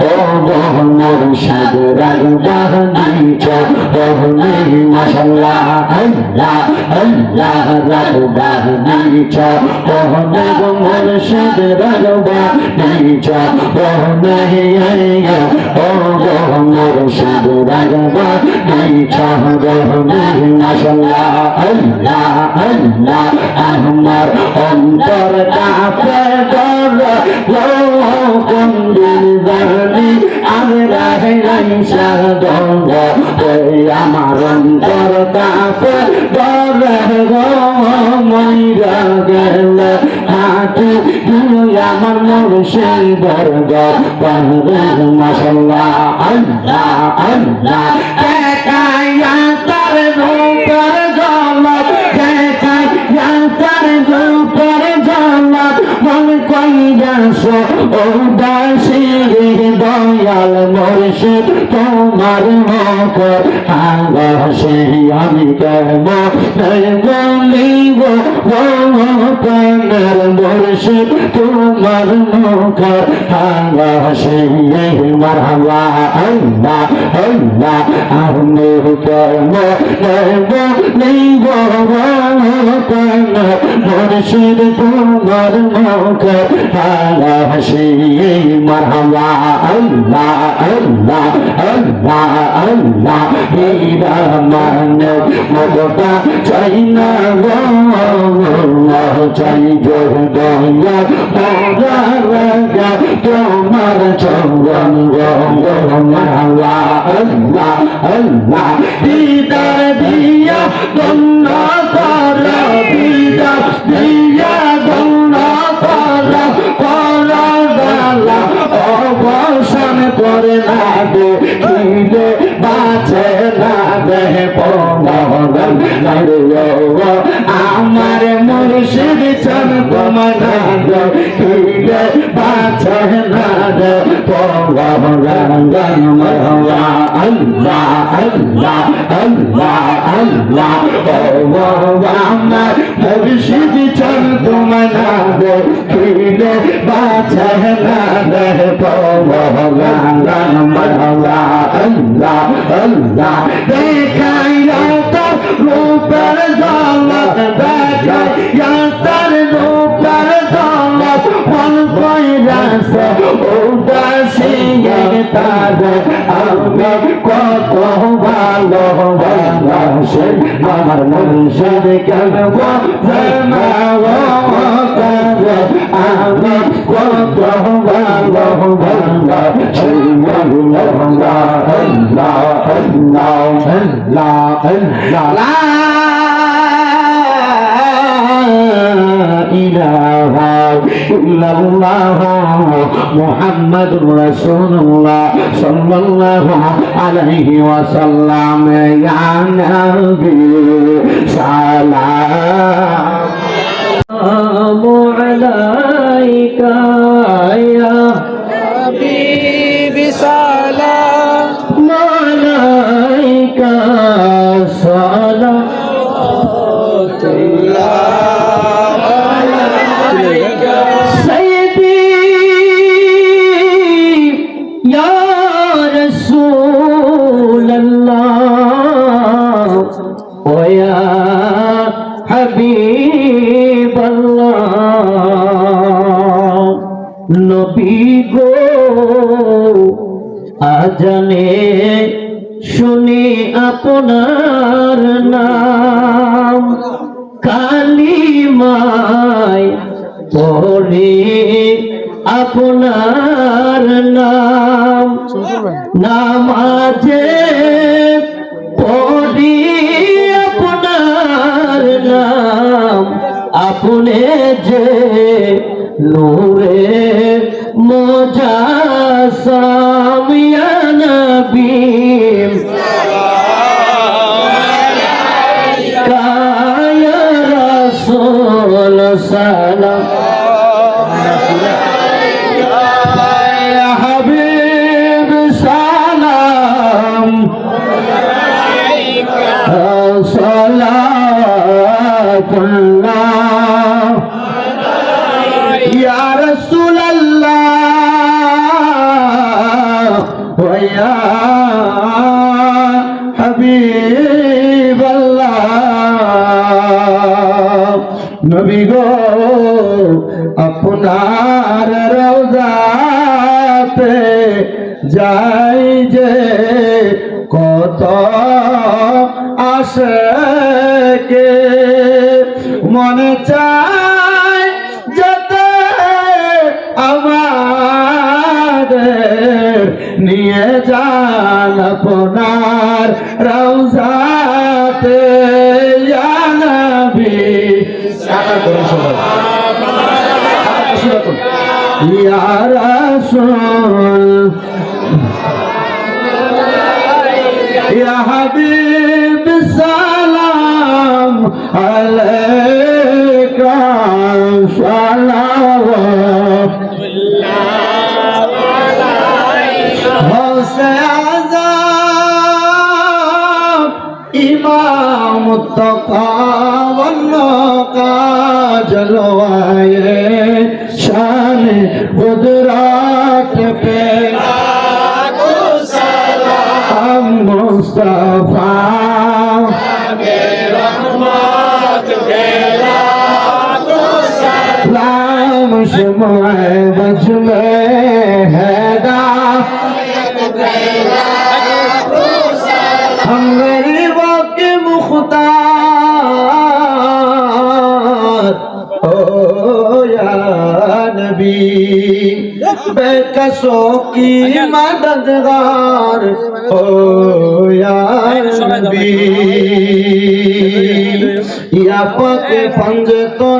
ও মুর্শিদ রাগবানি চরণে মাশাআল্লাহ আল্লাহ আল্লাহ রাগবানি চরণে মুর্শিদ রাগবানি চরণে ও মুর্শিদ রাগবানি চরণে মাশাআল্লাহ আল্লাহ আল্লাহ আমার অন্তর কাঁপে কোন দিন জানি আমি রাহিলাই সাধন আমার অন্তর কাঁপে গো মইরা গেলে হাতে আমার মুর্শিদের গর মাশাআল্লাহ আল্লাহ আল্লাহ দেখাইয়া তার রূপের ঝলক দেখাইয়া তার রূপের ঝলক মন কইরাছো ও দাসী দয়াল মুর্শিদ তোমার মুখ আগাছে আমি কেমন বলিব প্রাণের মুর্শিদ তোমার মুখ আগাছে মারহাবা আল্লাহ আল্লাহ আমি কেমন বলিব প্রাণের মুর্শিদ তোমার মুখ আগাছে মারহাবা আল্লাহ আল্লাহ আল্লাহ আল্লাহ হীরা মানে মগটা চাই না গো চাই দয়া রাগা তোমার চরণ আল্লাহ আল্লাহ আল্লাহ দিদার দিয়া গন্ধ কর দিদার দিয়া গন্ধ কর অবসান করে না দে খিদে বাঁচে না দেহে পগন আমার মুর্শিদ চন কমনা দে খিদে বাঁচে না দে পগন আল্লাহ আল্লাহ আল্লাহ আল্লাহ আমার মুর্শিদ চন কমনা দে খিদে বাঁচে না দে পগন আল্লাহ আল্লাহ দেখাইয়া তার রূপের ঝলক দেখাইয়া তার রূপের ঝলক মন কইরাছে উদাসী তার আমি কত ভালোবাসি আমার মুর্শিদ কেন আমি কত ভালোবাসি মুহাম্মাদুর রাসূলুল্লাহ সাল্লাল্লাহু আলাইহি ওয়াসাল্লাম ইয়া নবী সালামু আলাইকা ইয়া হাবিবি সালাম আলাইকা সালাতুল্লাহ নবী গো আজানে শুনি আপনার নাম কালিমায় পড়ে আপনার নাম নামাজে পড়ি আপনার নাম আপনি যে নূরে মুজাসসাম ইয়া নবী আলাইকা ইয়া রাসূল সালাম ইয়া হাবিব সালাম আলাইকা সালাতুল্লাহ Ya Rasulullah নবী গো আপনার রওজাতে যাই যে কত আশিকে মনে চায় যেতে আমাদের নিয়ে যান আপনার রওজাতে ইয়া নবী সাকার করুন সবাই ইয়া রাসূল ইয়া হাবিব সালাম আলাইকা সালাওয়াত গৌসে আযম ইমাম মুত্তাকা ওয়ান্নাকা জলওয়ায়ে শান কুদরত पे मुस्तफा लाम शुमाए बज में हैदा हम गरीबों के मुख्तार ओ या नबी बेकसों की मददगार ओ या नबी या पाक पंजतों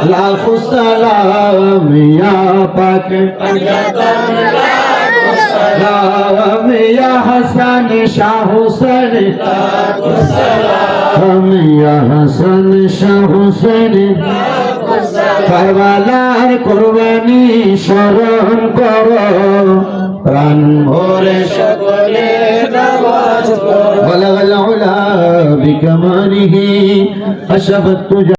लाखों सलाम या पाक पंजतों लाखों सलाम या हसन शाह हुसैन लाखों सलाम या हसन शाह हुसैन কারবালার কুরবানি স্মরণ করো প্রাণ ভরে সকলে নামাজ পড়ো বলাগাল উলা বিকামানিহি আশাবাতু